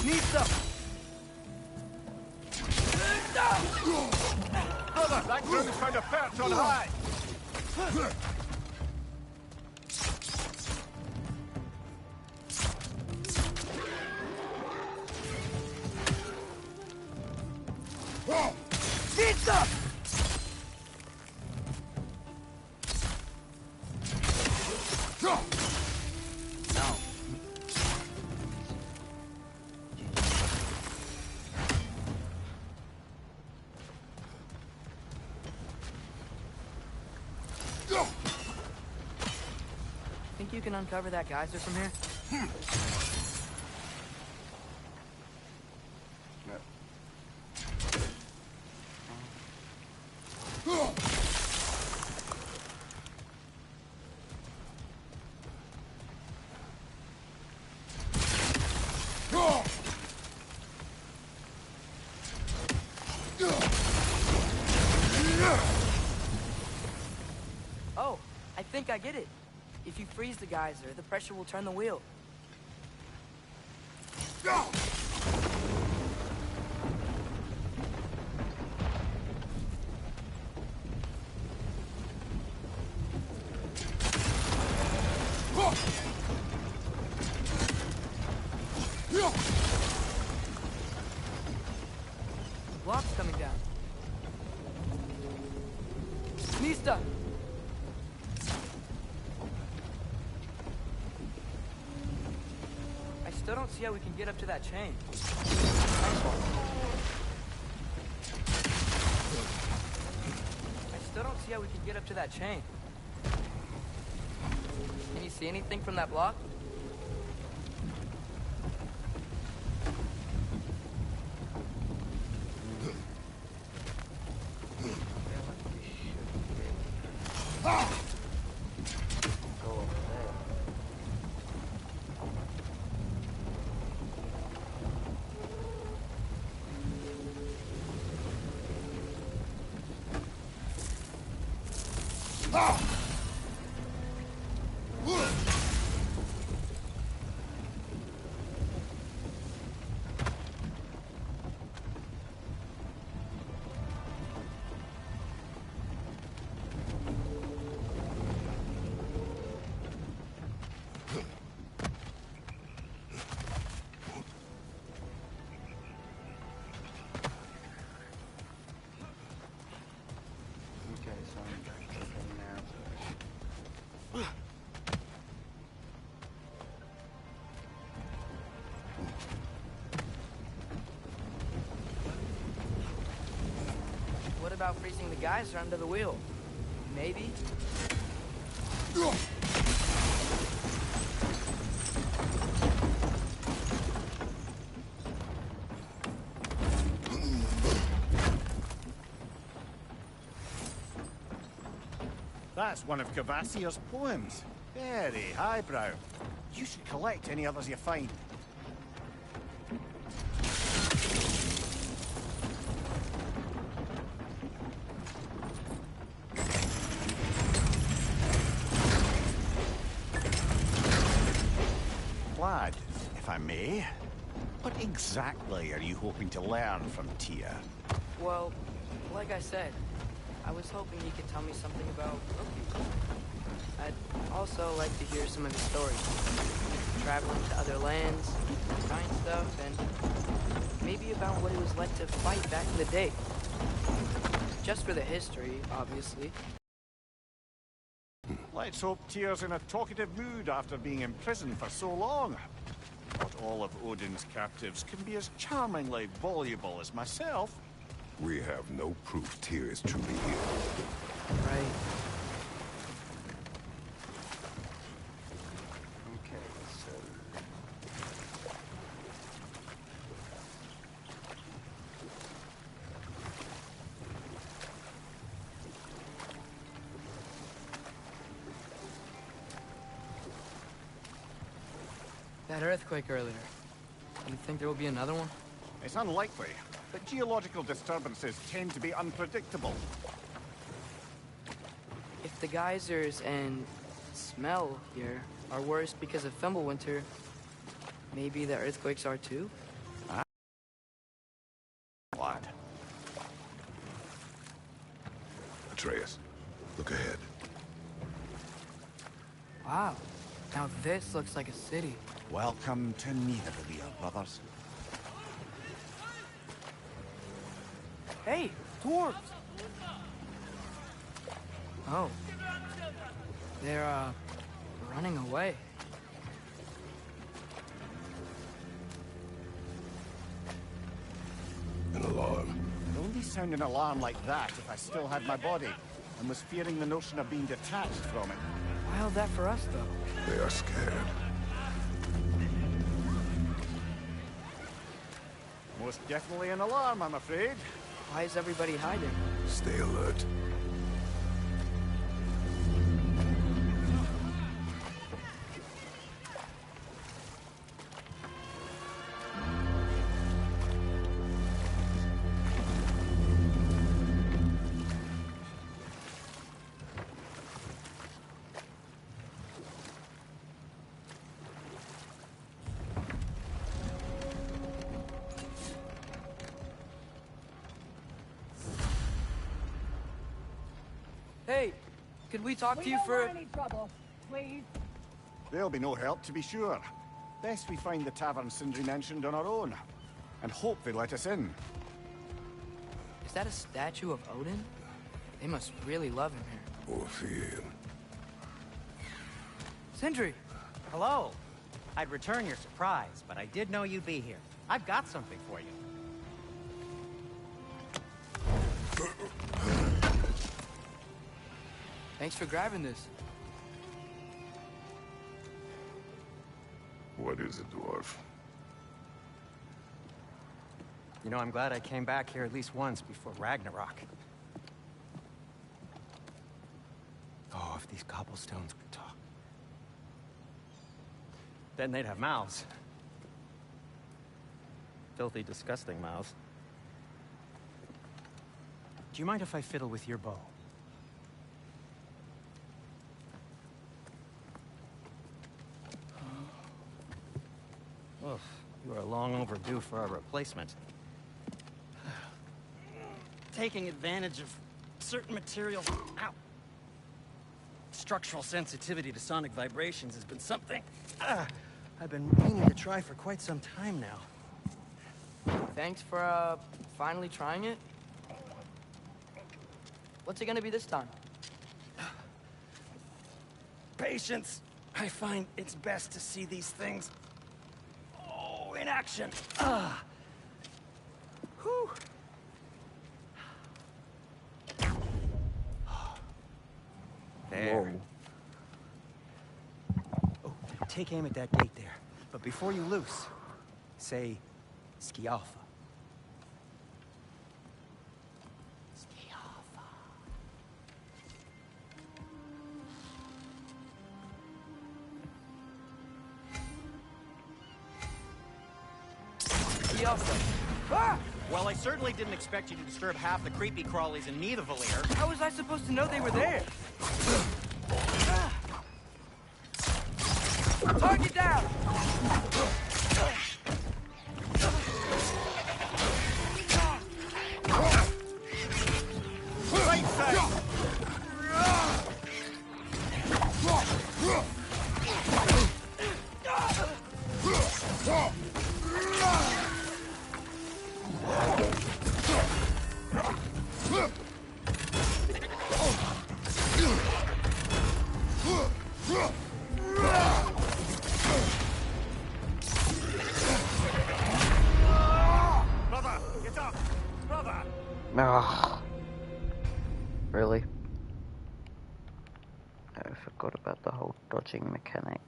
Need some. Brother, that groom's found a perch on high. Need some. Think you can uncover that geyser from here? Oh, I think I get it. If you freeze the geyser, the pressure will turn the wheel. Block's coming down. Nista! I still don't see how we can get up to that chain. Nice one. I still don't see how we can get up to that chain. Can you see anything from that block? What about freezing the geyser under the wheel? Maybe? That's one of Cavassier's poems. Very highbrow. You should collect any others you find. Lad, if I may, what exactly are you hoping to learn from Tia? Well, like I said, I was hoping you could tell me something about Loki. I'd also like to hear some of his stories. Traveling to other lands, trying stuff, and maybe about what it was like to fight back in the day. Just for the history, obviously. Let's hope Tyr's in a talkative mood after being imprisoned for so long. Not all of Odin's captives can be as charmingly voluble as myself. We have no proof Tyr is truly here. Right. Okay, so... That earthquake earlier. You think there will be another one? It's unlikely. but geological disturbances tend to be unpredictable. If the geysers and smell here are worse because of Fimbulwinter, maybe the earthquakes are too? Lad. Atreus, look ahead. Wow. Now this looks like a city. Welcome to Nidavellir, brothers. Hey, dwarves! Oh. They're, running away. An alarm. I'd only sound an alarm like that if I still had my body, and was fearing the notion of being detached from it. Wild that for us, though. They are scared. Most definitely an alarm, I'm afraid. Why is everybody hiding? Stay alert. Hey, could we talk to you for... any trouble, please. There'll be no help, to be sure. Best we find the tavern Sindri mentioned on our own, and hope they let us in. Is that a statue of Odin? They must really love him here. Orphean. Sindri! Hello. I'd return your surprise, but I did know you'd be here. I've got something for you. Thanks for grabbing this. What is it, dwarf? You know, I'm glad I came back here at least once before Ragnarok. Oh, if these cobblestones could talk. Then they'd have mouths. Filthy, disgusting mouths. Do you mind if I fiddle with your bow? Oof, you are long overdue for a replacement. Taking advantage of certain materials. Ow! Structural sensitivity to sonic vibrations has been something I've been meaning to try for quite some time now. Thanks for, finally trying it. What's it gonna be this time? Patience. I find it's best to see these things in action. Whew. There. Oh, take aim at that gate there. But before you loose, say Skialfa. Ah! Well, I certainly didn't expect you to disturb half the creepy crawlies in Nidavellir. How was I supposed to know they were there? Target down! Right side! Brother, get up! Brother! Ugh. Really? I forgot about the whole dodging mechanic.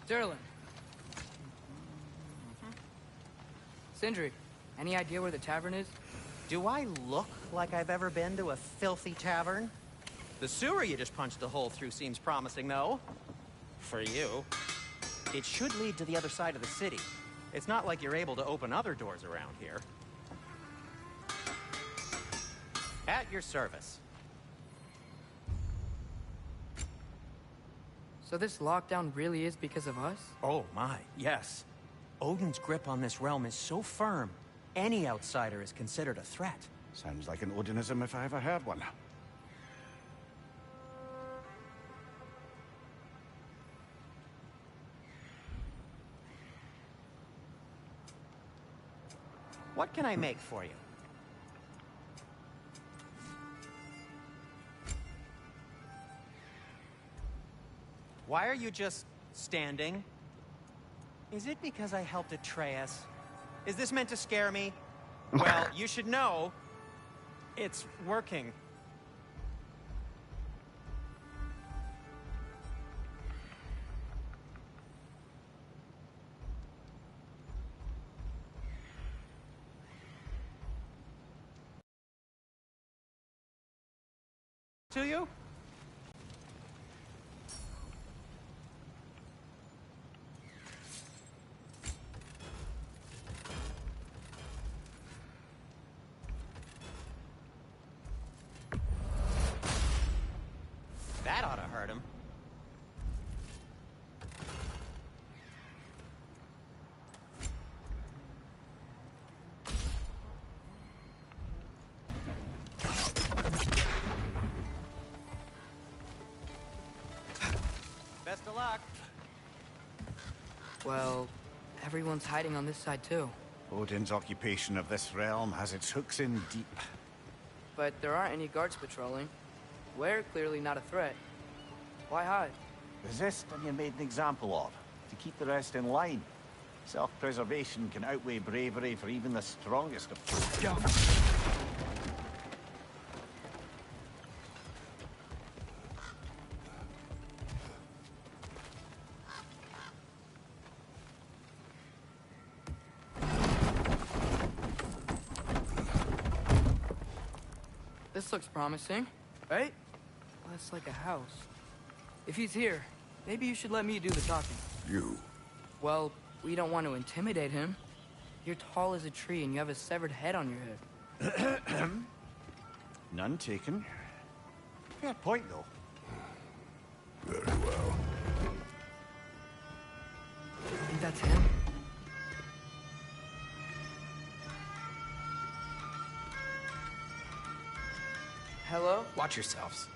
Derlin. Sindri, any idea where the tavern is? Do I look like I've ever been to a filthy tavern? The sewer you just punched a hole through seems promising, though. For you. It should lead to the other side of the city. It's not like you're able to open other doors around here. At your service. So this lockdown really is because of us? Oh my, yes. Odin's grip on this realm is so firm, any outsider is considered a threat. Sounds like an Odinism if I ever heard one. What can I make for you? Why are you just standing? Is it because I helped Atreus? Is this meant to scare me? Well, you should know, it's working. To you? That ought to hurt him. Best of luck. Well, everyone's hiding on this side too. Odin's occupation of this realm has its hooks in deep. But there aren't any guards patrolling. We're clearly not a threat. Why hide? Resist and you're made an example of, to keep the rest in line. Self-preservation can outweigh bravery for even the strongest of This looks promising, right? Well, that's like a house. If he's here, maybe you should let me do the talking. You. Well, we don't want to intimidate him. You're tall as a tree and you have a severed head on your head. None taken. Fair point, though. Very well. You think that's him? Hello? Watch yourselves.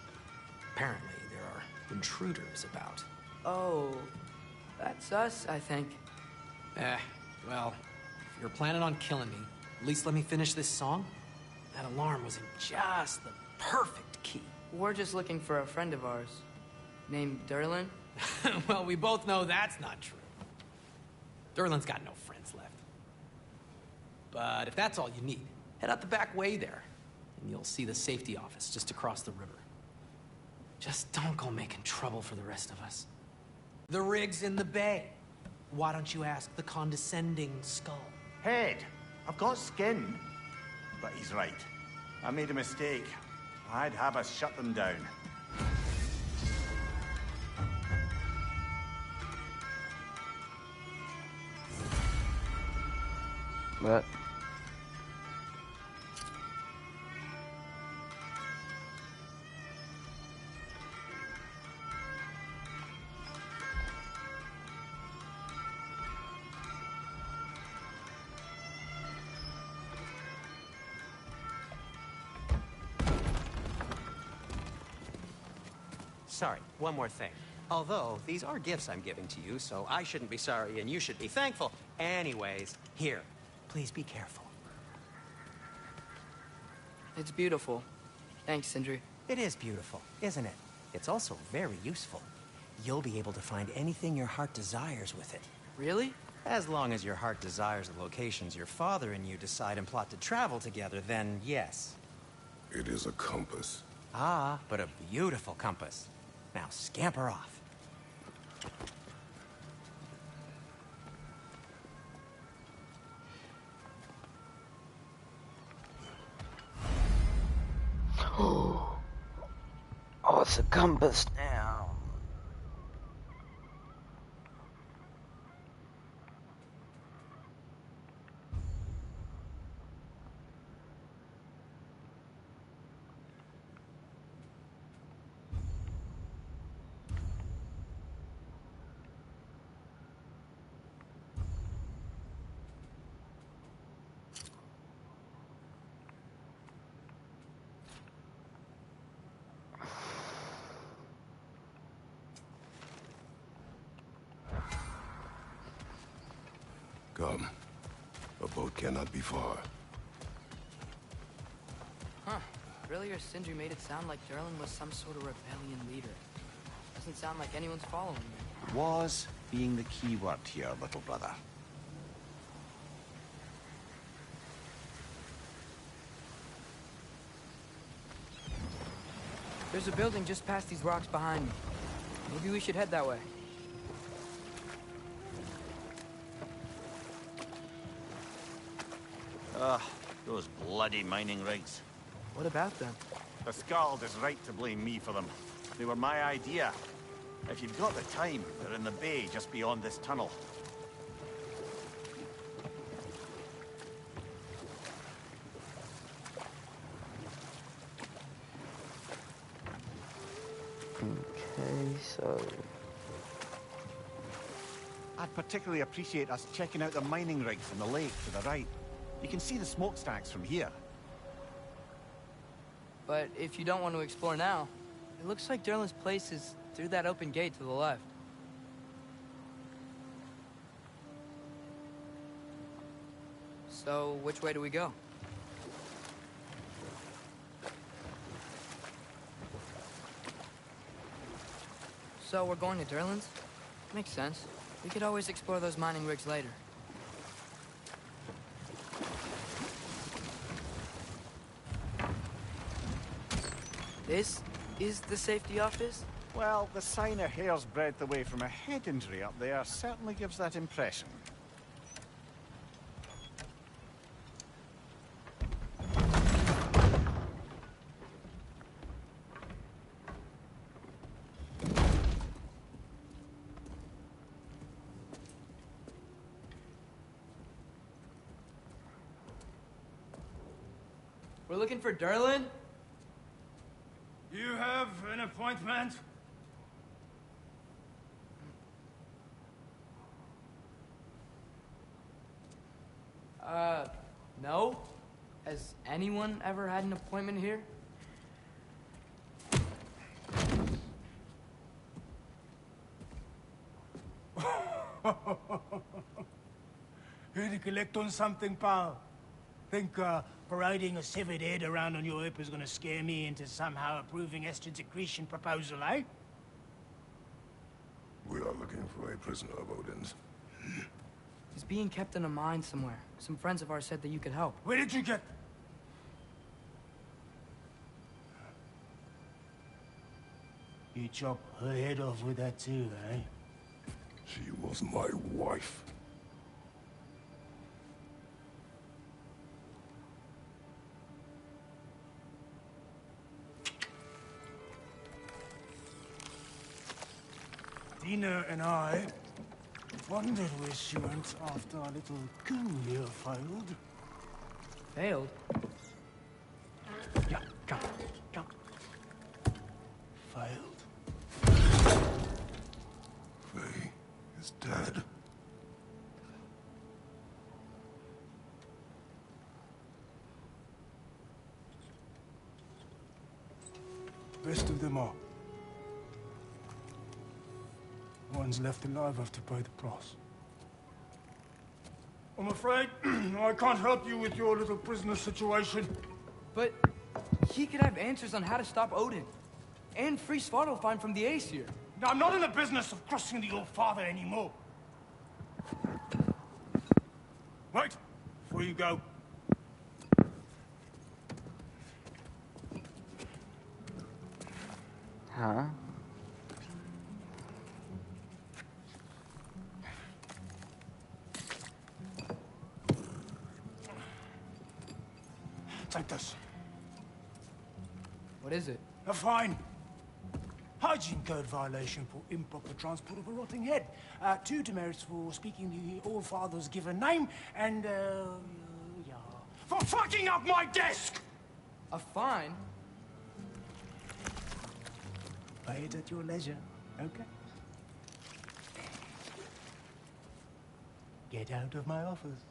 Apparently, there are intruders about. Oh, that's us, I think. Well, if you're planning on killing me, at least let me finish this song. That alarm was in just the perfect key. We're just looking for a friend of ours, named Derlin. Well, we both know that's not true. Derlin's got no friends left. But if that's all you need, head out the back way there, and you'll see the safety office just across the river. Just don't go making trouble for the rest of us. The rig's in the bay. Why don't you ask the condescending skull? Head, I've got skin. But he's right. I made a mistake. I'd have us shut them down. What? Sorry, one more thing. Although, these are gifts I'm giving to you, so I shouldn't be sorry and you should be thankful. Anyways, here, please be careful. It's beautiful. Thanks, Sindri. It is beautiful, isn't it? It's also very useful. You'll be able to find anything your heart desires with it. Really? As long as your heart desires the locations your father and you decide and plot to travel together, then yes. It is a compass. Ah, but a beautiful compass. Now scamper off. It's a compass now. Come. A boat cannot be far. Huh. Earlier, Sindri made it sound like Durlin was some sort of rebellion leader. Doesn't sound like anyone's following him. Was being the key word here, little brother. There's a building just past these rocks behind me. Maybe we should head that way. Ah, those bloody mining rigs. What about them? The Skald is right to blame me for them. They were my idea. If you've got the time, they're in the bay just beyond this tunnel. Okay, so... I'd particularly appreciate us checking out the mining rigs in the lake to the right. You can see the smokestacks from here. But if you don't want to explore now, it looks like Durlin's place is through that open gate to the left. So, which way do we go? So, we're going to Durlin's? Makes sense. We could always explore those mining rigs later. This is the safety office? Well, the sign a hair's breadth away from a head injury up there certainly gives that impression. We're looking for Durlin? You have an appointment? No? Has anyone ever had an appointment here? Here to collect on something, pal? Think, parading a severed head around on your hip is gonna scare me into somehow approving Estrid's accretion proposal, eh? We are looking for a prisoner of Odin's. He's being kept in a mine somewhere. Some friends of ours said that you could help. Where did you get... You chop her head off with that too, eh? She was my wife. Dina and I wondered where she went after our little coup here failed. Failed? Yeah, jump, jump. Failed. Faye is dead. Best of them are. One's left alive have to pay the price. I'm afraid I can't help you with your little prisoner situation. But he could have answers on how to stop Odin. And free Svartalfheim from the Aesir. I'm not in the business of crossing the old father anymore. Right, before you go. Huh? Take this. What is it? A fine. hygiene code violation for improper transport of a rotting head. 2 demerits for speaking the All-Father's given name, and, yeah. For fucking up my desk! A fine? Pay it at your leisure, okay? Get out of my office.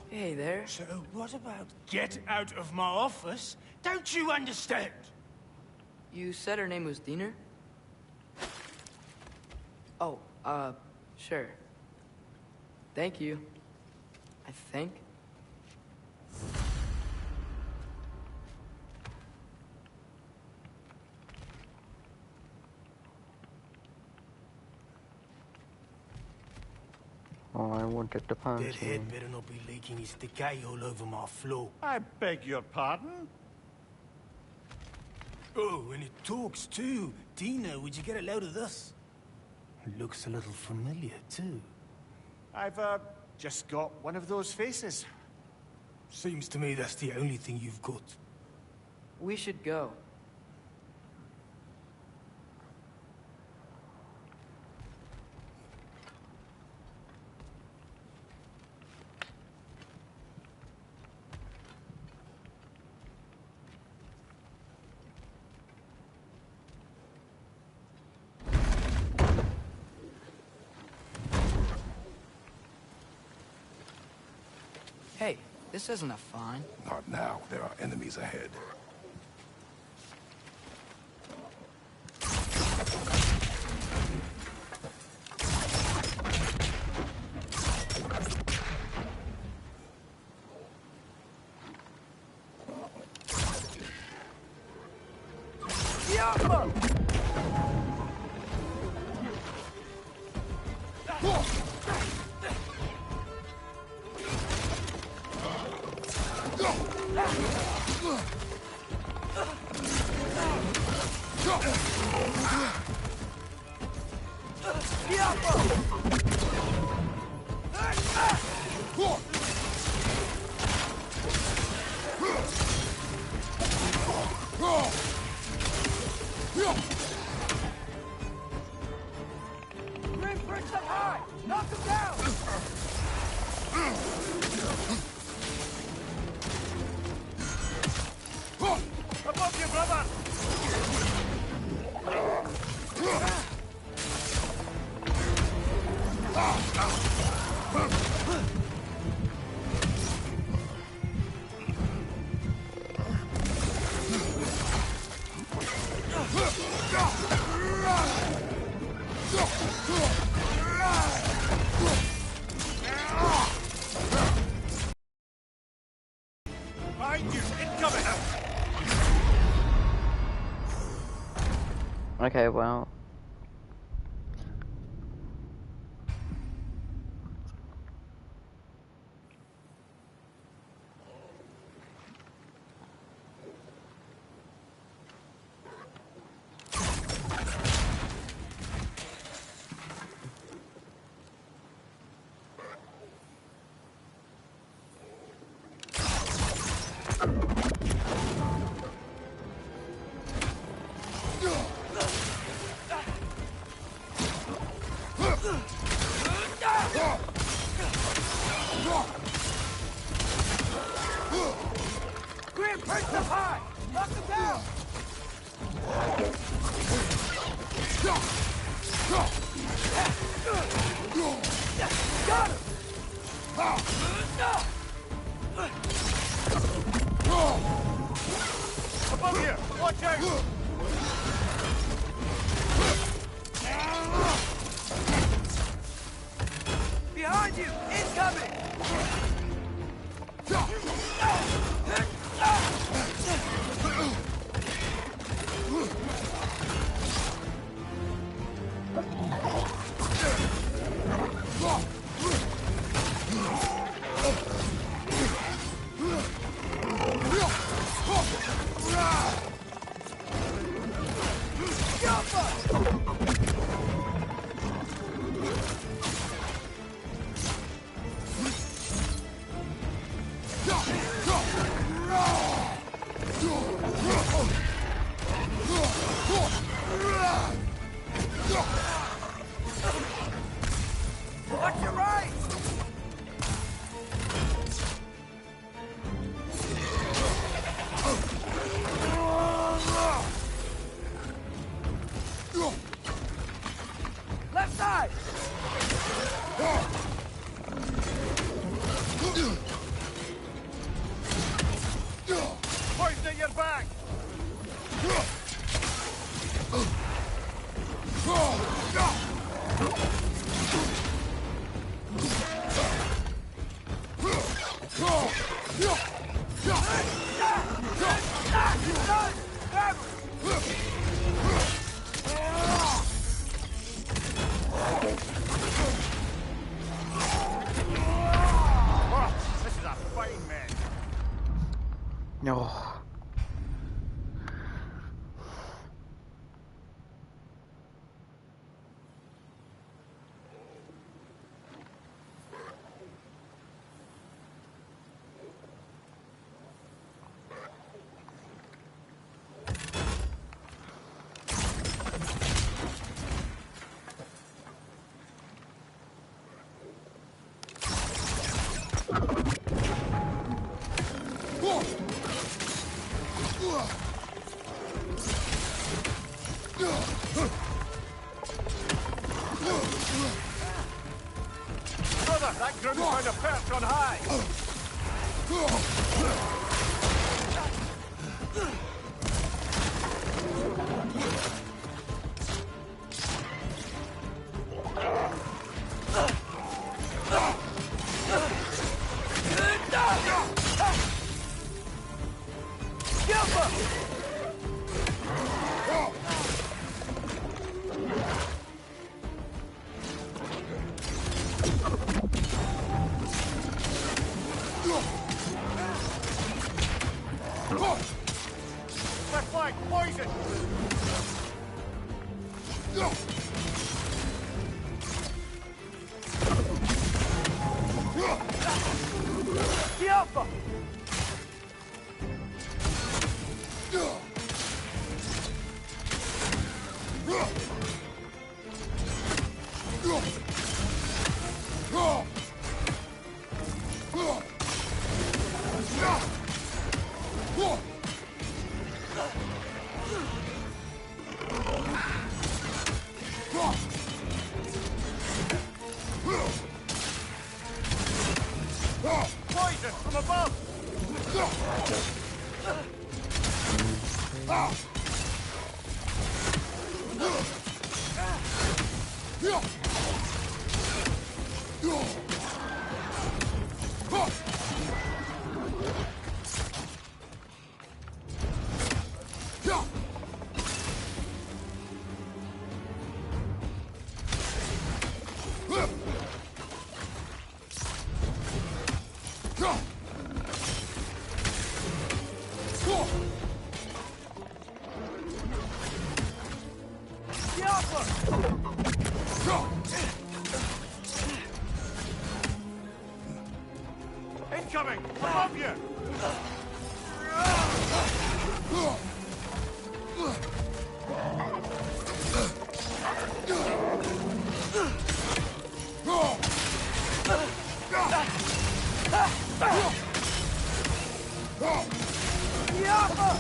Hey there. So what about get out of my office? Don't you understand? You said her name was Diener? Oh, sure. Thank you. I think. Oh, I wanted to punch That head him. better not be leaking his decay all over my floor. I beg your pardon? Oh, and it talks too. Dina, would you get a load of this? It looks a little familiar too. I've, just got one of those faces. Seems to me that's the only thing you've got. We should go. Hey, this isn't a fine. Not now. There are enemies ahead. Above you, brother! Behind you! Incoming! Okay, well. Above here! Watch out! Behind you! Incoming! This is a fine mess. No. Brother, that grim found a perch on high. Left flank, poison! The Alpha! Poison from above! The Alpha! Incoming! Above you! The Alpha!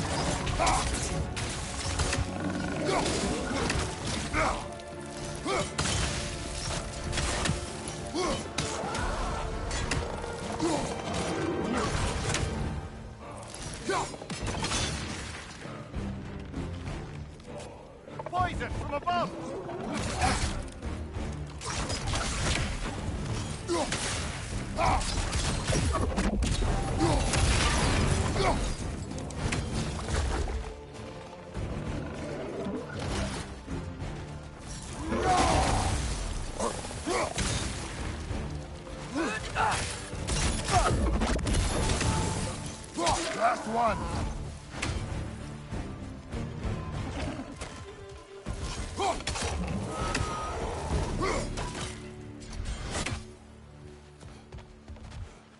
Poison from above! Last one.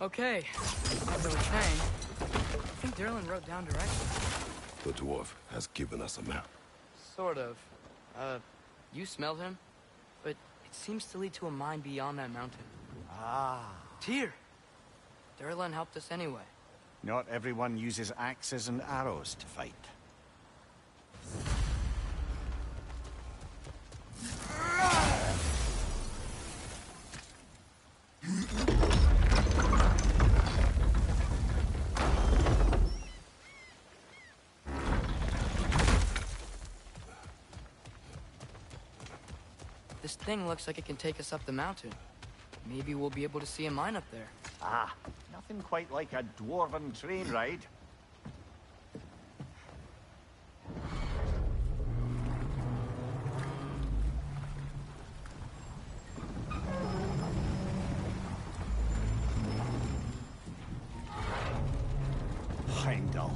Okay, as I was saying, I think Derlin wrote down directions. The dwarf has given us a map. Sort of. You smelled him? But it seems to lead to a mine beyond that mountain. Ah. Tyr! Derlin helped us anyway. Not everyone uses axes and arrows to fight. This thing looks like it can take us up the mountain. Maybe we'll be able to see a mine up there. Ah, nothing quite like a dwarven train ride. Heimdall.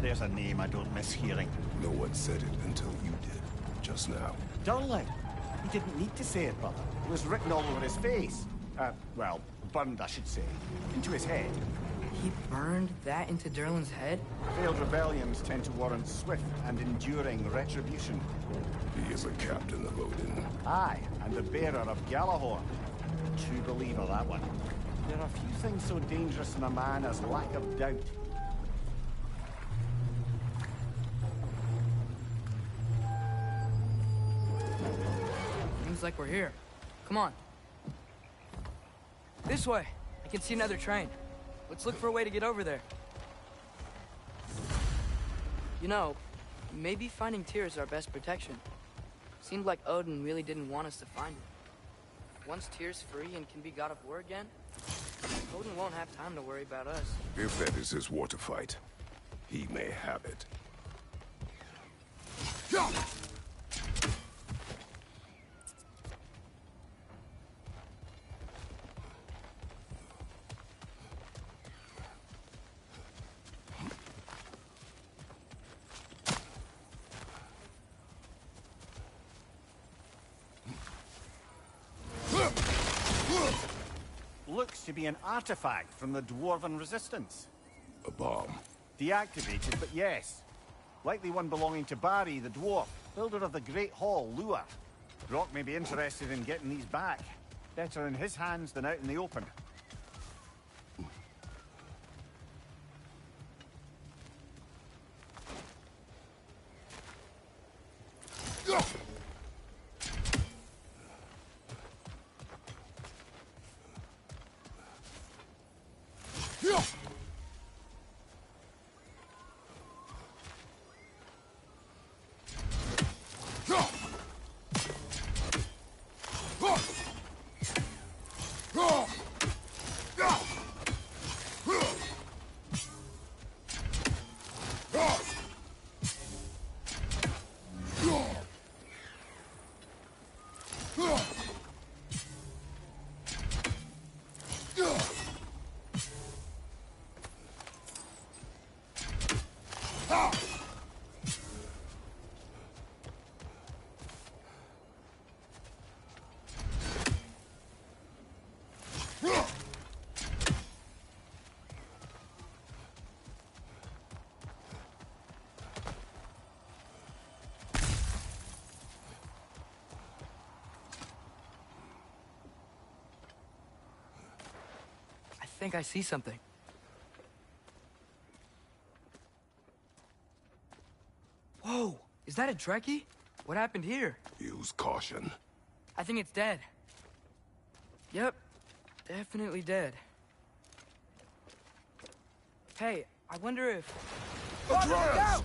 There's a name I don't miss hearing. No one said it until you did, just now. Durling. He didn't need to say it, brother. It was written all over his face. Well, burned, I should say. Into his head. He burned that into Durlin's head? Failed rebellions tend to warrant swift and enduring retribution. He is a captain of Odin. Aye, and the bearer of Galahorn. True believer, that one. There are few things so dangerous in a man as lack of doubt. Seems like we're here. Come on. This way. I can see another train. Let's look for a way to get over there. You know, maybe finding Tyr is our best protection. Seemed like Odin really didn't want us to find it. Once Tyr's free and can be god of war again, Odin won't have time to worry about us. If that is his war to fight, he may have it. Looks to be an artifact from the Dwarven Resistance. A bomb. Deactivated, but yes. Likely one belonging to Barry, the dwarf, builder of the Great Hall, Lua. Brock may be interested in getting these back. Better in his hands than out in the open. I think I see something. Whoa! Is that a Trekkie? What happened here? Use caution. I think it's dead. Yep. Definitely dead. Hey, I wonder if... Atreus!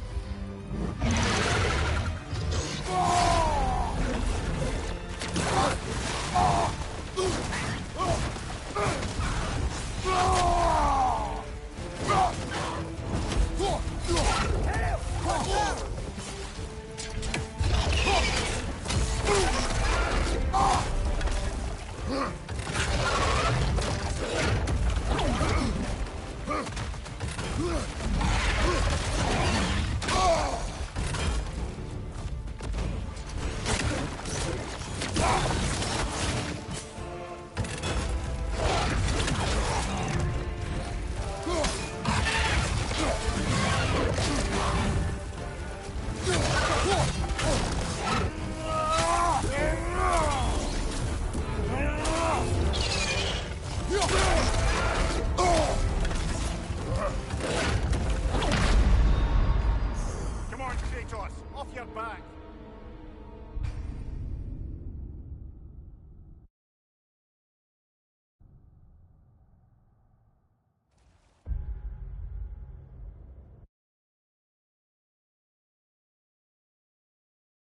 Come on, Kratos, off your back.